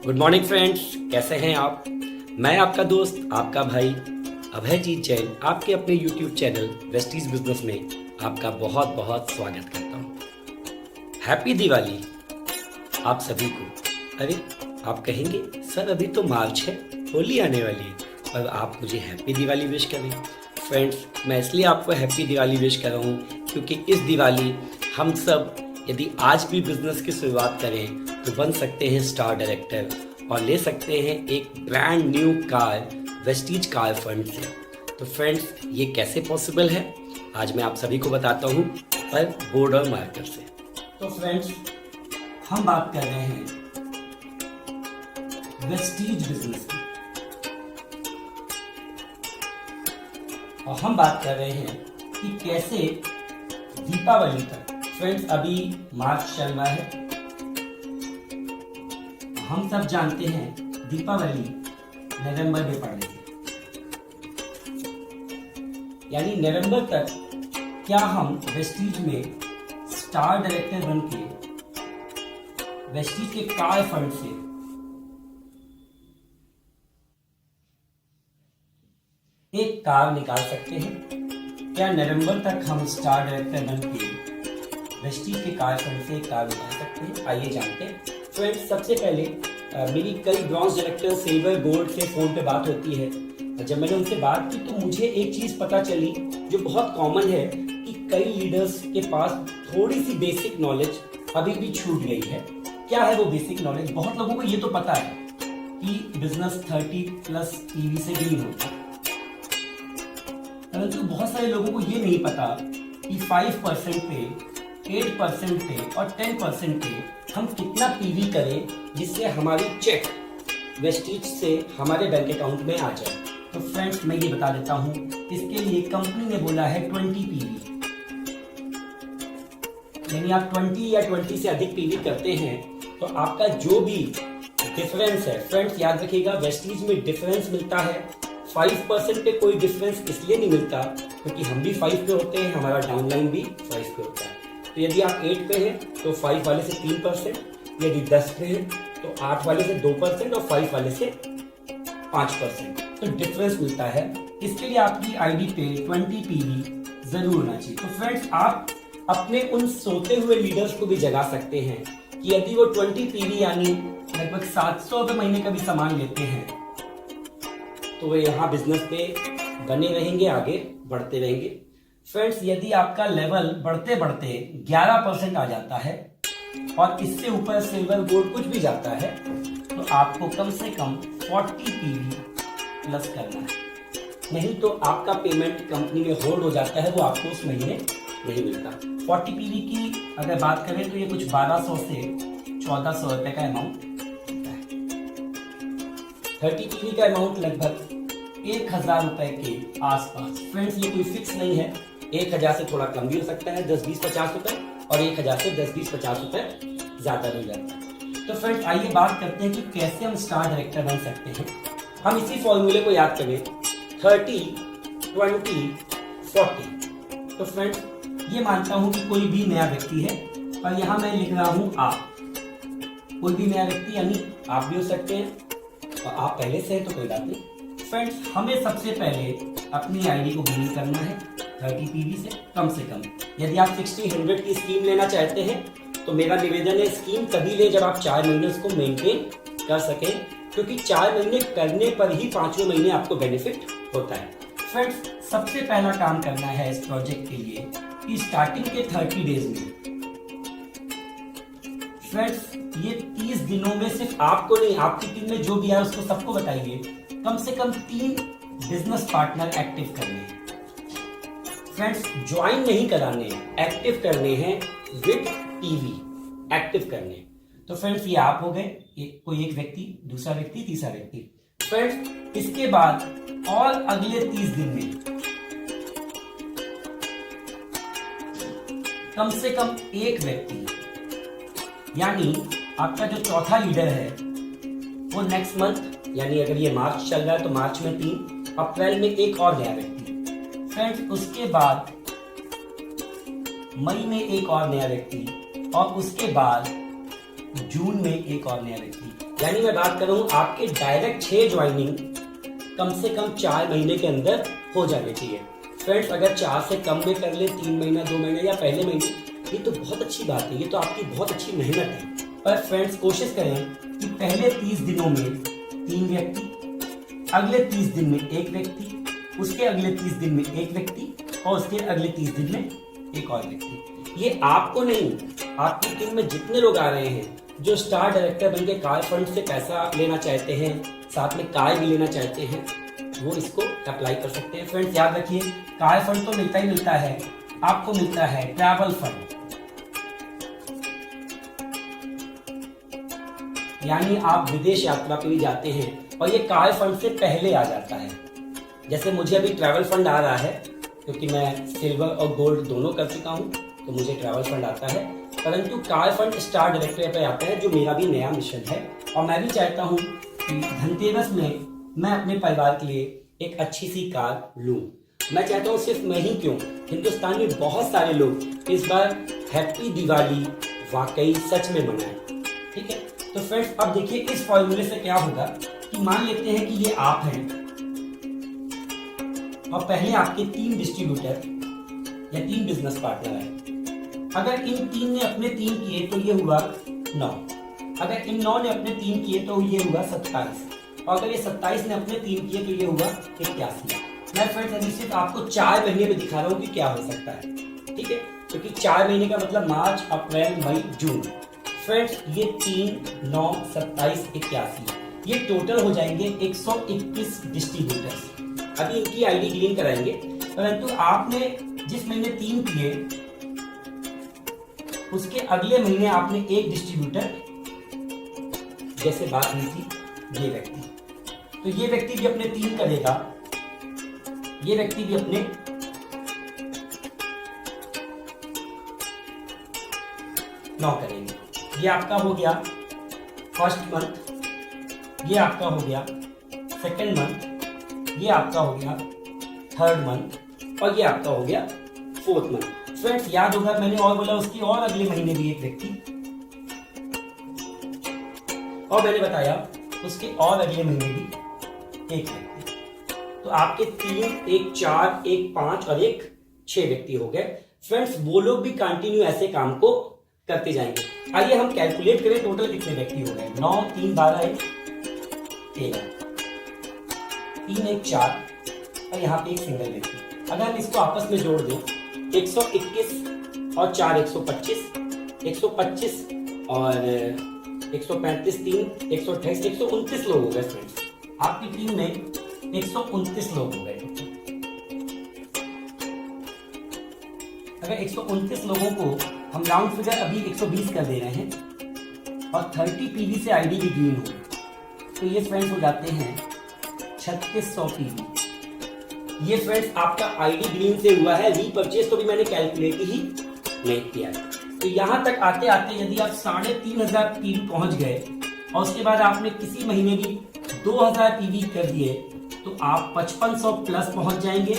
Good morning friends, कैसे हैं आप। मैं आपका दोस्त, आपका भाई अभयजीत जैन आपके अपने यूट्यूब चैनल वेस्टीज बिजनेस में आपका बहुत बहुत स्वागत करता हूं। हैप्पी दिवाली आप सभी को। अरे आप कहेंगे सर अभी तो मार्च है, होली आने वाली है, और आप मुझे हैप्पी दिवाली विश करें। फ्रेंड्स, मैं इसलिए आपको हैप्पी दिवाली विश कर रहा हूँ क्योंकि इस दिवाली हम सब यदि आज भी बिजनेस की शुरुआत करें तो बन सकते हैं स्टार डायरेक्टर और ले सकते हैं एक brand new car Vestige car fund से। तो फ्रेंड्स, ये कैसे पॉसिबल है आज मैं आप सभी को बताता हूँ, पर बोर्ड और मार्कर से। तो फ्रेंड्स, हम बात कर रहे हैं वेस्टीज बिजनेस की, और हम बात कर रहे हैं कि कैसे दीपावली तक। फ्रेंड्स, अभी मार्च चल रहा है, हम सब जानते हैं दीपावली नवंबर में पड़ेगी, यानी नवंबर तक क्या हम वेस्टीज में स्टार डायरेक्टर बन के वेस्टीज के कार फंड से एक कार निकाल सकते हैं? क्या नवंबर तक हम स्टार डायरेक्टर बन के वेस्टीज के कार फंड से एक कार निकाल सकते हैं? आइए जानते हैं। फ्रेंड्स, सबसे पहले मेरी कई ब्रॉन्ज डायरेक्टर, सिल्वर, गोल्ड से फोन पे बात होती है। जब मैंने उनसे बात की तो मुझे एक चीज पता चली जो बहुत कॉमन है कि कई लीडर्स के पास थोड़ी सी बेसिक नॉलेज अभी भी छूट गई है। क्या है वो बेसिक नॉलेज? बहुत लोगों को ये तो पता है कि बिजनेस 30+ ईवी से डील होता है, परंतु बहुत सारे लोगों को ये नहीं पता कि 5% पे, 8% पे और 10% पे हम कितना पीवी करें जिससे हमारी चेक वेस्टीज से हमारे बैंक अकाउंट में आ जाए। तो फ्रेंड्स, मैं ये बता देता हूं, इसके लिए कंपनी ने बोला है 20 पीवी, यानी आप 20 या 20 से अधिक पीवी करते हैं तो आपका जो भी डिफरेंस है, फ्रेंड्स याद रखिएगा, वेस्टीज में डिफरेंस मिलता है। 5% पे कोई डिफरेंस इसलिए नहीं मिलता क्योंकि हम भी 5 पे होते हैं, हमारा डाउनलाइन भी 5 पे होता है। तो यदि आप 8 पे हैं तो 5 वाले से 3%, यदि 10 पे हैं तो 8 वाले से 2% और 5 वाले से 5%। तो डिफरेंस मिलता है। इसके लिए आपकी आईडी पे 20 पीवी जरूर होना चाहिए। तो फ्रेंड्स, आप अपने उन सोते हुए लीडर्स को भी जगा सकते हैं कि यदि वो 20 पीवी यानी लगभग 700 रुपये महीने का भी सामान लेते हैं तो वे यहाँ बिजनेस पे बने रहेंगे, आगे बढ़ते रहेंगे। फ्रेंड्स, यदि आपका लेवल बढ़ते बढ़ते 11% आ जाता है और इससे ऊपर सिल्वर, गोल्ड कुछ भी जाता है तो आपको कम से कम 40 पीवी प्लस करना है, नहीं तो आपका पेमेंट कंपनी में होल्ड हो जाता है, वो आपको उस महीने नहीं मिलता। 40 पीवी की अगर बात करें तो ये कुछ 1200 से 1400 रुपए का अमाउंट होता है। 30 पीवी का अमाउंट लगभग 1000 रुपए के आसपास। फ्रेंड्स, ये कोई फिक्स नहीं है, 1000 से थोड़ा कम भी हो सकता है, 10, 20, 50 रुपए, और 1000 से 10, 20, 50 रुपए ज्यादा नहीं जाता। तो फ्रेंड्स, आइए बात करते हैं कि कैसे हम स्टार डायरेक्टर बन सकते हैं। हम इसी फॉर्मूले को याद करें, 30, 20, 40। तो फ्रेंड्स, ये मानता हूं कि कोई भी नया व्यक्ति है और यहां मैं लिख रहा हूं आप। कोई भी नया व्यक्ति यानी आप भी हो सकते हैं, और आप पहले से हैं तो कोई बात नहीं। फ्रेंड्स, हमें सबसे पहले अपनी आईडी को बिल करना है 30 पीवी से कम से कम। यदि आप 60-100 की स्कीम लेना चाहते हैं तो मेरा निवेदन है, स्कीम तभी ले जब आप 4 महीने उसको मेंटेन कर सकें, क्योंकि 4 महीने करने पर ही 5वें महीने आपको बेनिफिट होता है। फ्रेंड्स, सबसे पहला काम करना है इस प्रोजेक्ट के लिए कि स्टार्टिंग के 30 डेज में, फ्रेंड्स, ये 30 दिनों में सिर्फ आपको नहीं, आपकी टीम में जो भी है उसको सबको बताइए कम से कम 3 बिजनेस पार्टनर एक्टिव करने हैं। फ्रेंड्स, ज्वाइन नहीं कराने, एक्टिव करने हैं विद टीवी, एक्टिव करने। तो फ्रेंड्स, ये आप हो गए, कोई एक व्यक्ति, दूसरा व्यक्ति, तीसरा व्यक्ति। फ्रेंड्स, इसके बाद और अगले 30 दिन में कम से कम एक व्यक्ति, यानी आपका जो चौथा लीडर है वो नेक्स्ट मंथ, यानी अगर ये मार्च चल रहा है तो मार्च में 3, अप्रैल में एक और नया व्यक्ति। फ्रेंड्स, उसके बाद मई में एक और नया व्यक्ति, और उसके बाद जून में एक और नया व्यक्ति। यानी मैं बात कर रहा हूँ आपके डायरेक्ट 6 ज्वाइनिंग कम से कम 4 महीने के अंदर हो जाने चाहिए। फ्रेंड्स अगर 4 से कम में कर ले, 3 महीना 2 महीना या पहले महीने, ये तो बहुत अच्छी बात है, ये तो आपकी बहुत अच्छी मेहनत है। पर फ्रेंड्स कोशिश करें कि पहले 30 दिनों में 3 व्यक्ति, अगले 30 दिन में 1 व्यक्ति, उसके अगले 30 दिन में 1 व्यक्ति और उसके अगले 30 दिन में एक और व्यक्ति। ये आपको नहीं, आपकी टीम में जितने लोग आ रहे हैं जो स्टार डायरेक्टर बनके कार फंड से पैसा लेना चाहते हैं, साथ में कार भी लेना चाहते हैं, वो इसको अप्लाई कर सकते हैं। फ्रेंड्स याद रखिए, कार फंड तो मिलता ही मिलता है, आपको मिलता है ट्रैवल फंड, यानी आप विदेश यात्रा पे भी जाते हैं और ये कार फंड से पहले आ जाता है। जैसे मुझे अभी ट्रैवल फंड आ रहा है क्योंकि मैं सिल्वर और गोल्ड दोनों कर चुका हूँ, तो मुझे ट्रैवल फंड आता है, परंतु कार फंड स्टार डायरेक्टर पे आता है, जो मेरा भी नया मिशन है। और मैं भी चाहता हूँ कि धनतेरस में मैं अपने परिवार के लिए एक अच्छी सी कार लूँ। मैं चाहता हूँ सिर्फ मैं ही क्यों, हिंदुस्तान में बहुत सारे लोग इस बार हैप्पी दिवाली वाकई सच में मनाएं। ठीक है, तो फ्रेंड्स अब देखिए इस फॉर्मूले से क्या होगा कि मान लेते हैं कि ये आप हैं और पहले आपके 3 डिस्ट्रीब्यूटर या 3 बिजनेस पार्टनर हैं। अगर इन 3 ने अपने 3 किए तो ये हुआ 9, अगर इन 9 ने अपने 3 किए तो ये हुआ 27, और अगर ये 27 ने अपने 3 किए तो ये हुआ 81। मैं फ्रेंड्स अभी सिर्फ आपको 4 महीने में दिखा रहा हूँ कि क्या हो सकता है। ठीक है, क्योंकि 4 महीने का मतलब मार्च, अप्रैल, मई, जून। फ्रेंड्स ये 3, 9, 27, 81 ये टोटल हो जाएंगे 121 डिस्ट्रीब्यूटर्स। अभी इनकी आईडी क्लीन कराएंगे, परंतु आपने जिस महीने 3 किए उसके अगले महीने आपने 1 डिस्ट्रीब्यूटर, जैसे बात हुई थी ये व्यक्ति, तो ये व्यक्ति भी अपने 3 करेगा, ये व्यक्ति भी अपने 9 करेंगे। ये आपका हो गया फर्स्ट मंथ, ये आपका हो गया सेकेंड मंथ, ये आपका हो गया थर्ड मंथ और ये आपका हो गया फोर्थ मंथ। फ्रेंड्स याद होगा मैंने और बोला उसकी और अगले महीने भी एक व्यक्ति, और मैंने बताया उसके और अगले महीने भी एक व्यक्ति। तो आपके 3, 1 4, 1 5 और 1 6 व्यक्ति हो गए। फ्रेंड्स वो लोग भी कंटिन्यू ऐसे काम को करते जाएंगे। आइए हम कैलकुलेट करें टोटल कितने व्यक्ति हो गए। 9, 3, 12, 13, 3, 1 4 और यहाँ पे एक सिंगल व्यक्ति। अगर हम इसको आपस में जोड़ दें 121 और 4 125, 125 और 135, 3 128, 129 लोग हो गए। फ्रेंड्स आपकी टीम में 129 लोग हो गए। अगर 129 लोगों को हम राउंड फिगर अभी 120 कर दे रहे हैं और 30 पीवी से आईडी भी ग्रीन हो, तो ये फ्रेंड्स हो जाते हैं 3600 पीवी। ये फ्रेंड्स आपका आईडी ग्रीन से हुआ है। रीपरचेज तो भी मैंने कैलकुलेट ही नहीं किया है। तो यहाँ तक आते आते यदि आप 3500 पीवी पहुंच गए और उसके बाद आपने किसी महीने भी 2000 पीवी कर दिए, तो आप 5500 प्लस पहुंच जाएंगे,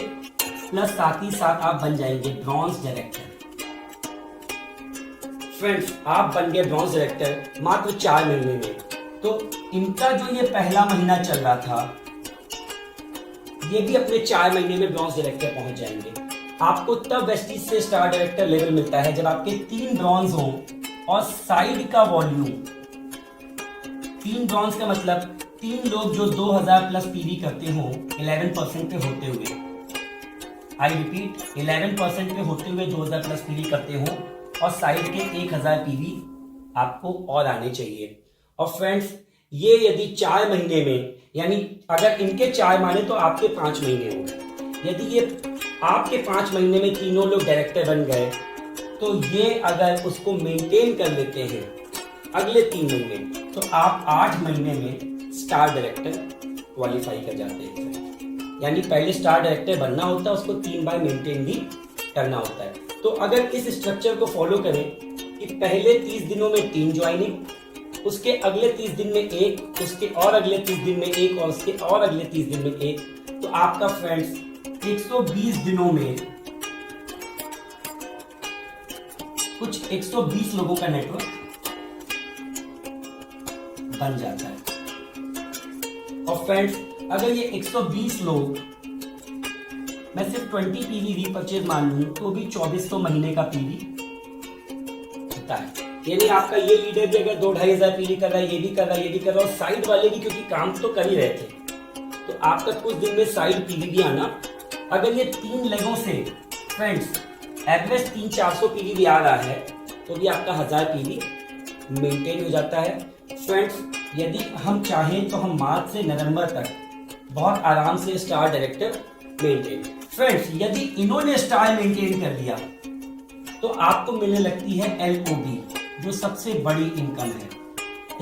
प्लस साथ ही साथ आप बन जाएंगे ब्रॉन्ज डायरेक्टर। फ्रेंड्स आप बन गए ब्रॉन्ज डायरेक्टर मात्र 4 महीने में। तो इनका जो ये पहला महीना चल रहा था, ये भी अपने 4 महीने में ब्रॉन्ज डायरेक्टर पहुंच जाएंगे। आपको तब वेस्टीज से स्टार डायरेक्टर लेवल मिलता है जब आपके 3 ब्रॉन्ज हों और साइड का वॉल्यूम 3 ब्रॉन्ज का मतलब 3 लोग जो 2000 प्लस पीवी करते हों 11% पे होते हुए, आई रिपीट 11% पे होते हुए 2000 प्लस पीवी करते हों और साइड के 1000 पीवी आपको और आने चाहिए। और फ्रेंड्स ये यदि 4 महीने में, यानी अगर इनके 4 माने तो आपके 5 महीने हो गए। यदि ये आपके 5 महीने में तीनों लोग डायरेक्टर बन गए, तो ये अगर उसको मेंटेन कर लेते हैं अगले 3 महीने, तो आप 8 महीने में स्टार डायरेक्टर क्वालिफाई कर जाते हैं। यानी पहले स्टार डायरेक्टर बनना होता है, उसको 3 बार मेंटेन भी करना होता है। तो अगर इस स्ट्रक्चर को फॉलो करें कि पहले 30 दिनों में 3 ज्वाइनिंग, उसके अगले 30 दिन में 1, उसके और अगले 30 दिन में 1 और उसके और अगले 30 दिन में 1, तो आपका फ्रेंड्स 120 दिनों में कुछ 120 लोगों का नेटवर्क बन जाता है। और फ्रेंड्स, अगर ये 120 लोग मैं सिर्फ 20 पीवी रीपरचेज मान लूं तो भी 2400 महीने का पीवी होता है। यानी आपका ये लीडर भी अगर 2-2,500 पीवी कर रहा है, ये भी कर रहा है, ये भी कर रहा है, और साइड वाले भी, क्योंकि काम तो कर ही रहे थे, तो आपका कुछ दिन में साइड पीवी भी आना। अगर ये 3 लेगों से फ्रेंड्स एवरेज 300-400 पीवी भी आ रहा है तो भी आपका 1000 पीवी मेंटेन हो जाता है। फ्रेंड्स, यदि हम चाहें तो हम मार्च से नवंबर तक बहुत आराम से स्टार डायरेक्टर मेंटेन। फ्रेंड्स, यदि इन्होंने स्टार मेंटेन कर दिया तो आपको मिलने लगती है LOB, जो सबसे बड़ी इनकम है।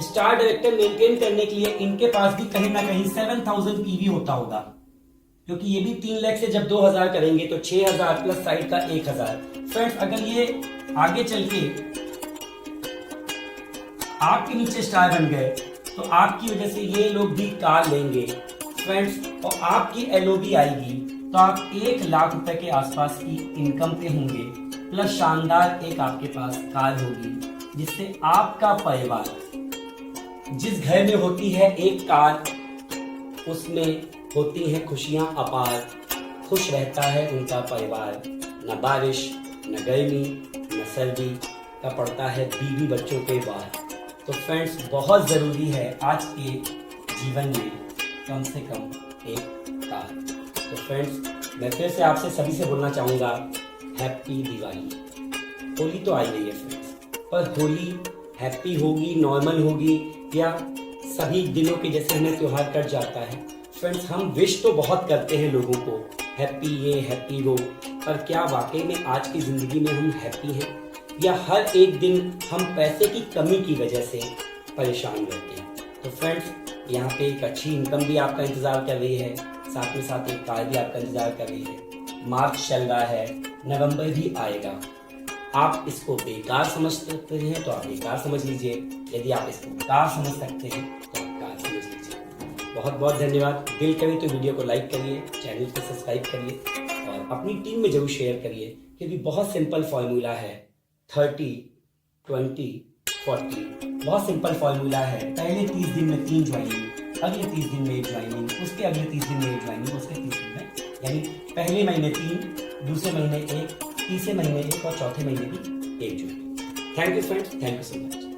स्टार डायरेक्टर मेंटेन करने के लिए इनके पास भी कहीं ना कहीं 7000 पीवी होता होगा, क्योंकि ये भी 3 लाख से जब 2000 करेंगे तो 6000 प्लस साइड का 1000। फ्रेंड्स, अगर ये आगे चल के आपके नीचे स्टार बन गए तो आपकी वजह से ये लोग भी कार लेंगे फ्रेंड्स, और आपकी LOB आएगी तो आप 1 लाख रुपए के आसपास की इनकम पे होंगे, प्लस शानदार एक आपके पास कार होगी, जिससे आपका परिवार, जिस घर में होती है एक कार, उसमें होती हैं खुशियां अपार, खुश रहता है उनका परिवार। न बारिश, न गर्मी, न सर्दी का पड़ता है बीवी बच्चों के बार। तो फ्रेंड्स, बहुत ज़रूरी है आज के जीवन में कम से कम एक कार। तो फ्रेंड्स, मैं फिर से आपसे सभी से बोलना चाहूँगा, हैप्पी दिवाली। होली तो आई गई है फ्रेंड्स, पर होली हैप्पी होगी, नॉर्मल होगी, या सभी दिनों के जैसे हमें त्योहार कट जाता है। फ्रेंड्स, हम विश तो बहुत करते हैं लोगों को, हैप्पी ये हैप्पी वो, पर क्या वाकई में आज की ज़िंदगी में हम हैप्पी हैं, या हर एक दिन हम पैसे की कमी की वजह से परेशान रहते हैं। तो फ्रेंड्स, यहाँ पे एक अच्छी इनकम भी आपका इंतज़ार कर रही है, साथ में साथ एक कार भी आपका इंतज़ार कर रही है। मार्च चल रहा है, नवंबर भी आएगा। आप इसको बेकार समझ सकते हैं तो आप बेकार समझ लीजिए, यदि आप इसको कार समझ सकते हैं तो आप कार समझ लीजिए। बहुत बहुत धन्यवाद। दिल करे तो वीडियो को लाइक करिए, चैनल को सब्सक्राइब करिए और अपनी टीम में जरूर शेयर करिए, क्योंकि बहुत सिंपल फॉर्मूला है 30-20-40। बहुत सिंपल फॉर्मूला है। पहले 30 दिन में 3 ज्वाइनिंग, अगले 30 दिन में 1 ज्वाइनिंग, उसके अगले 30 दिन में 1 ज्वाइनिंग, उसके 30 दिन में, यानी पहले महीने 3, दूसरे महीने 1, तीसरे महीने 1 और चौथे महीने भी 1 joining. Thank you friends, thank you so much.